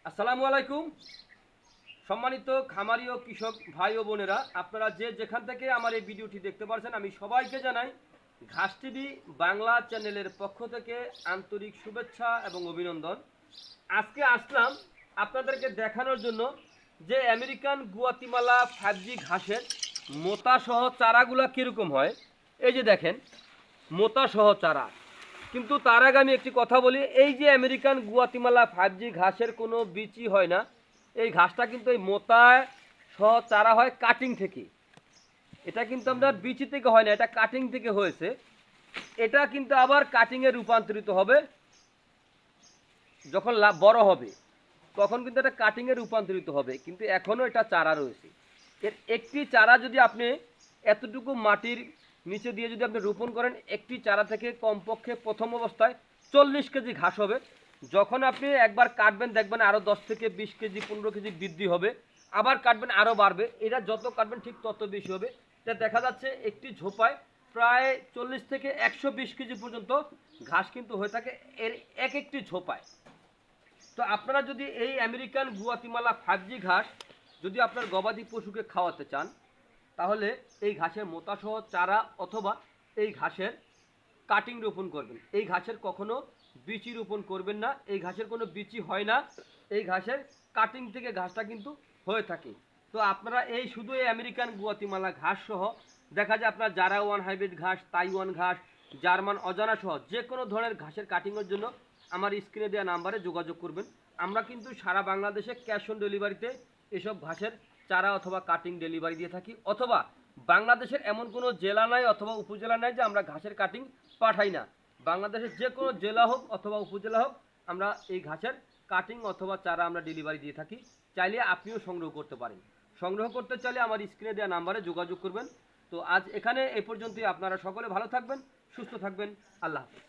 আসসালামু আলাইকুম। সম্মানিত খামারি ও কৃষক ভাই ও বোনেরা, আপনারা যে যেখান থেকে আমার এই ভিডিওটি দেখতে পাচ্ছেন, আমি সবাইকে জানাই ঘাস টিভি বাংলা চ্যানেলের পক্ষ থেকে আন্তরিক শুভেচ্ছা এবং অভিনন্দন। আজকে আসলাম আপনাদেরকে দেখানোর জন্য যে আমেরিকান গুয়াতিমালা 5G ঘাসের মোতা সহ চারাগুলা কীরকম হয়। এই যে দেখেন, মোতা সহ চারা। কিন্তু তার আগে আমি একটি কথা বলি, এই যে আমেরিকান গুয়াতিমালা 5G ঘাসের কোনো বীজই হয় না। এই ঘাসটা কিন্তু এই মোতা সহ চারা হয় কাটিং থেকে। এটা কিন্তু আপনার বীজ থেকে হয় না, এটা কাটিং থেকে হয়েছে। এটা কিন্তু আবার কাটিংয়ে রূপান্তরিত হবে যখন বড় হবে, তখন কিন্তু এটা কাটিংয়ে রূপান্তরিত হবে। কিন্তু এখনও এটা চারা রয়েছে। এর একটি চারা যদি আপনি এতটুকু মাটির নিচে দিয়ে যদি আপনি রোপণ করেন, একটি চারা থেকে কমপক্ষে প্রথম অবস্থায় 40 কেজি ঘাস হবে। যখন আপনি একবার কাটবেন দেখবেন আরও 10 থেকে 20 কেজি 15 কেজি বৃদ্ধি হবে, আবার কাটবেন আরও বাড়বে। এটা যত কাটবেন ঠিক তত বেশি হবে। এটা দেখা যাচ্ছে একটি ঝোপায় প্রায় 40 থেকে 120 কেজি পর্যন্ত ঘাস কিন্তু হয়ে থাকে এর এক একটি ঝোপায়। তো আপনারা যদি এই আমেরিকান গুয়াতিমালা 5G ঘাস যদি আপনার গবাদি পশুকে খাওয়াতে চান, তাহলে এই ঘাসের মোতাসহ চারা অথবা এই ঘাসের কাটিং রোপণ করবেন। এই ঘাসের কখনো বিচি রোপণ করবেন না, এই ঘাসের কোনো বিচি হয় না। এই ঘাসের কাটিং থেকে ঘাসটা কিন্তু হয়ে থাকে। তো আপনারা এই শুধু এই আমেরিকান গুয়াতিমালা ঘাস সহ দেখা যায় আপনার জারাওয়ান হাইব্রিড ঘাস, তাইওয়ান ঘাস, জার্মান অজানা সহ যে কোনো ধরনের ঘাসের কাটিংয়ের জন্য আমার স্ক্রিনে দেওয়া নাম্বারে যোগাযোগ করবেন। আমরা কিন্তু সারা বাংলাদেশে ক্যাশ অন ডেলিভারিতে এসব ঘাসের চারা অথবা কাটিং ডেলিভারি দিয়ে থাকি। অথবা বাংলাদেশের এমন কোনো জেলা নাই অথবা উপজেলা নাই যে আমরা ঘাসের কাটিং পাঠাই না। বাংলাদেশের যে কোনো জেলা হোক অথবা উপজেলা হোক, আমরা এই ঘাসের কাটিং অথবা চারা আমরা ডেলিভারি দিয়ে থাকি। চাইলে আপনিও সংগ্রহ করতে পারেন। সংগ্রহ করতে চাইলে আমার স্ক্রিনে দেওয়া নাম্বারে যোগাযোগ করবেন। তো আজ এখানে এ পর্যন্তই। আপনারা সকলে ভালো থাকবেন, সুস্থ থাকবেন। আল্লাহ হাফেজ।